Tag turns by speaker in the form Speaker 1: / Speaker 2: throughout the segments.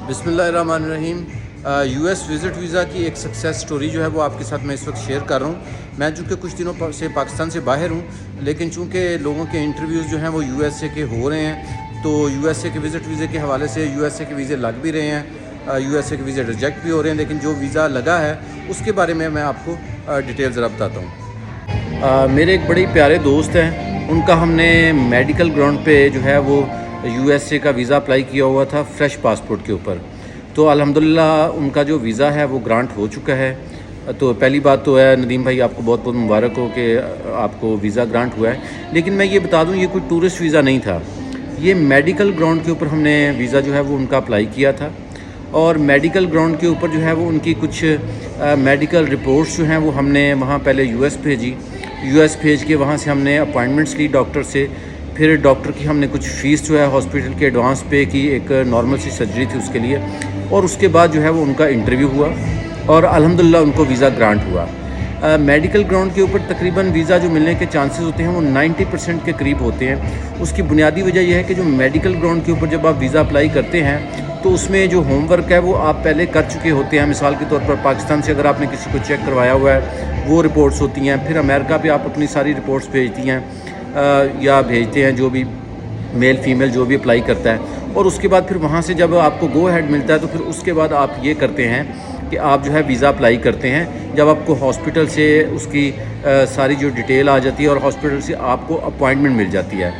Speaker 1: बिस्मिल्लाहिर्रहमानिर्रहीम। US visit visa की एक सक्सेस स्टोरी जो है वो आपके साथ मैं इस वक्त शेयर कर रहा हूँ। मैं चूँकि कुछ दिनों से पाकिस्तान से बाहर हूँ, लेकिन चूँकि लोगों के इंटरव्यूज़ जो हैं वो यूएसए के हो रहे हैं, तो यूएसए के विज़िट वीज़े के हवाले से यूएसए के वीज़े लग भी रहे हैं, यूएसए के वीज़े रिजेक्ट भी हो रहे हैं, लेकिन जो वीज़ा लगा है उसके बारे में मैं आपको डिटेल ज़रा बताता हूँ। मेरे एक बड़े प्यारे दोस्त हैं, उनका हमने मेडिकल ग्राउंड पे जो है वो यूएसए का वीज़ा अप्लाई किया हुआ था फ्रेश पासपोर्ट के ऊपर। तो अल्हम्दुलिल्लाह उनका जो वीज़ा है वो ग्रांट हो चुका है। तो पहली बात तो है नदीम भाई, आपको बहुत बहुत मुबारक हो कि आपको वीज़ा ग्रांट हुआ है। लेकिन मैं ये बता दूं, ये कोई टूरिस्ट वीज़ा नहीं था, ये मेडिकल ग्राउंड के ऊपर हमने वीज़ा जो है वो उनका अप्लाई किया था। और मेडिकल ग्राउंड के ऊपर जो है वो उनकी कुछ मेडिकल रिपोर्ट्स जो हैं वो हमने वहाँ पहले यूएस भेजी। यूएस भेज के वहाँ से हमने अपॉइंटमेंट्स ली डॉक्टर से। फिर डॉक्टर की हमने कुछ फ़ीस जो है हॉस्पिटल के एडवांस पे की, एक नॉर्मल सी सर्जरी थी उसके लिए। और उसके बाद जो है वो उनका इंटरव्यू हुआ और अल्हम्दुलिल्लाह उनको वीज़ा ग्रांट हुआ। मेडिकल ग्राउंड के ऊपर तकरीबन वीज़ा जो मिलने के चांसेस होते हैं वो 90% के करीब होते हैं। उसकी बुनियादी वजह यह है कि जो मेडिकल ग्राउंड के ऊपर जब आप वीज़ा अप्लाई करते हैं तो उसमें जो होमवर्क है वो आप पहले कर चुके होते हैं। मिसाल के तौर पर पाकिस्तान से अगर आपने किसी को चेक करवाया हुआ है वो रिपोर्ट्स होती हैं। फिर अमेरिका पे आप अपनी सारी रिपोर्ट्स भेजती हैं या भेजते हैं, जो भी मेल फीमेल जो भी अप्लाई करता है। और उसके बाद फिर वहाँ से जब आपको गो हेड मिलता है तो फिर उसके बाद आप ये करते हैं कि आप जो है वीज़ा अप्लाई करते हैं। जब आपको हॉस्पिटल से उसकी सारी जो डिटेल आ जाती है और हॉस्पिटल से आपको अपॉइंटमेंट मिल जाती है।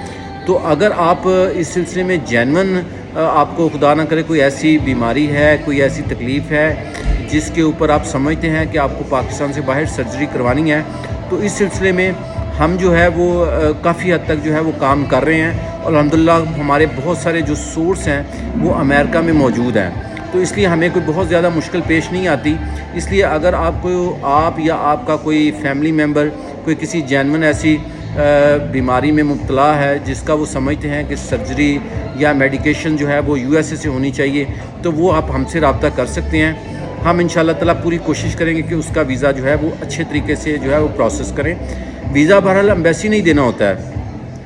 Speaker 1: तो अगर आप इस सिलसिले में जेन्युइन आपको खुदा ना करे कोई ऐसी बीमारी है, कोई ऐसी तकलीफ़ है जिसके ऊपर आप समझते हैं कि आपको पाकिस्तान से बाहर सर्जरी करवानी है, तो इस सिलसिले में हम जो है वो काफ़ी हद तक जो है वो काम कर रहे हैं। और अल्हम्दुलिल्लाह हमारे बहुत सारे जो सोर्स हैं वो अमेरिका में मौजूद हैं, तो इसलिए हमें कोई बहुत ज़्यादा मुश्किल पेश नहीं आती। इसलिए अगर आप या आपका कोई फैमिली मेम्बर कोई किसी जेन्युइन ऐसी बीमारी में मुब्तला है जिसका वो समझते हैं कि सर्जरी या मेडिकेशन जो है वो यूएसए से होनी चाहिए, तो वो आप हमसे रब्ता कर सकते हैं। हम इंशाअल्लाह ताला पूरी कोशिश करेंगे कि उसका वीज़ा जो है वो अच्छे तरीके से जो है वो प्रोसेस करें। वीज़ा बहरहाल एम्बेसी नहीं देना होता है,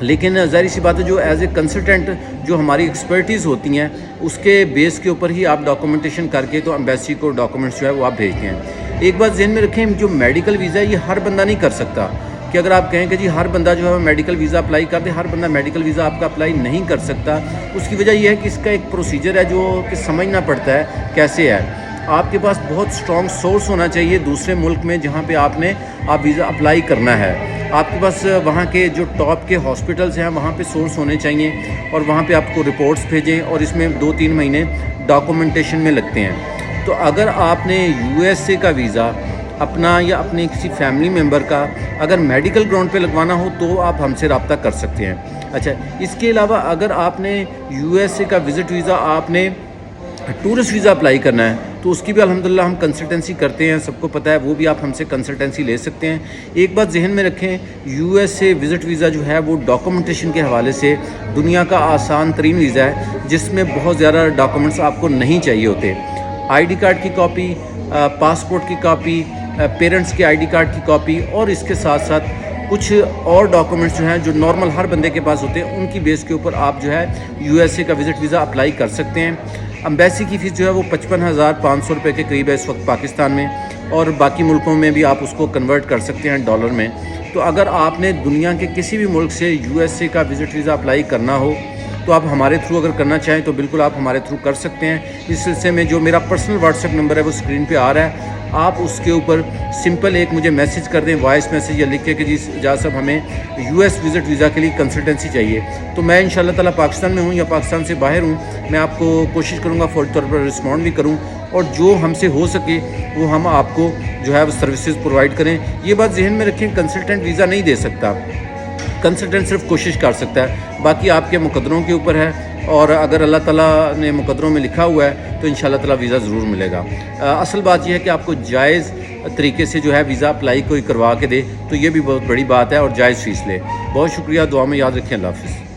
Speaker 1: लेकिन ज़ाहिर सी बात है जो एज ए कंसल्टेंट जो हमारी एक्सपर्टीज़ होती हैं उसके बेस के ऊपर ही आप डॉक्यूमेंटेशन करके तो एम्बेसी को डॉक्यूमेंट्स जो है वो आप भेजते हैं। एक बात ज़हन में रखें, जो मेडिकल वीज़ा है ये हर बंदा नहीं कर सकता। कि अगर आप कहें कि जी हर बंदा जो है मेडिकल वीज़ा अप्लाई कर दे, हर बंदा मेडिकल वीज़ा आपका अप्लाई नहीं कर सकता। उसकी वजह यह है कि इसका एक प्रोसीजर है जो कि समझना पड़ता है कैसे है। आपके पास बहुत स्ट्रॉन्ग सोर्स होना चाहिए दूसरे मुल्क में जहाँ पे आप वीज़ा अप्लाई करना है। आपके पास वहाँ के जो टॉप के हॉस्पिटल्स हैं वहाँ पे सोर्स होने चाहिए और वहाँ पे आपको रिपोर्ट्स भेजें, और इसमें 2-3 महीने डॉक्यूमेंटेशन में लगते हैं। तो अगर आपने यूएसए का वीज़ा अपना या अपने किसी फैमिली मेम्बर का अगर मेडिकल ग्राउंड पे लगवाना हो तो आप हमसे रब्ता कर सकते हैं। अच्छा, इसके अलावा अगर आपने यूएसए का विज़िट वीज़ा आपने टूरिस्ट वीज़ा अप्लाई करना है तो उसकी भी अल्हम्दुलिल्लाह हम कंसल्टेंसी करते हैं, सबको पता है, वो भी आप हमसे कंसल्टेंसी ले सकते हैं। एक बात जहन में रखें, यूएसए विज़िट वीज़ा जो है वो डॉक्यूमेंटेशन के हवाले से दुनिया का आसान तरीन वीज़ा है जिसमें बहुत ज़्यादा डॉक्यूमेंट्स आपको नहीं चाहिए होते। आईडी कार्ड की कॉपी, पासपोर्ट की कॉपी, पेरेंट्स के आईडी कार्ड की कॉपी, और इसके साथ साथ कुछ और डॉक्यूमेंट्स जो हैं जो नॉर्मल हर बंदे के पास होते हैं, उनकी बेस के ऊपर आप जो है यूएसए का विज़िट वीज़ा अप्लाई कर सकते हैं। एम्बेसी की फ़ीस जो है वो 55,500 रुपये के करीब है इस वक्त पाकिस्तान में, और बाकी मुल्कों में भी आप उसको कन्वर्ट कर सकते हैं डॉलर में। तो अगर आपने दुनिया के किसी भी मुल्क से यूएसए का विज़िट वीज़ा अप्लाई करना हो तो आप हमारे थ्रू अगर करना चाहें तो बिल्कुल आप हमारे थ्रू कर सकते हैं। इस सिलसिले में जो मेरा पर्सनल व्हाट्सएप नंबर है वो स्क्रीन पे आ रहा है, आप उसके ऊपर सिंपल एक मुझे मैसेज कर दें, वॉइस मैसेज, या लिख के कि जी जा साहब हमें यूएस विज़िट वीज़ा के लिए कंसल्टेंसी चाहिए। तो मैं इंशाअल्लाह ताला पाकिस्तान में हूँ या पाकिस्तान से बाहर हूँ, मैं आपको कोशिश करूँगा फ़ौरी तौर पर रिस्पॉन्ड भी करूँ, और जो हमसे हो सके वो हम आपको जो है वो सर्विसेज प्रोवाइड करें। ये बात जहन में रखें, कंसल्टेंट वीज़ा नहीं दे सकता, कंसल्टेंट सिर्फ कोशिश कर सकता है, बाकी आपके मुकद्दरों के ऊपर है। और अगर अल्लाह ताला ने मुकद्दरों में लिखा हुआ है तो इंशाअल्लाह ताला वीज़ा ज़रूर मिलेगा। असल बात यह है कि आपको जायज़ तरीके से जो है वीज़ा अप्लाई कोई करवा के दे तो ये भी बहुत बड़ी बात है, और जायज़ फ़ीस ले। बहुत शुक्रिया, दुआ में याद रखें। अल्लाह हाफ़िज़।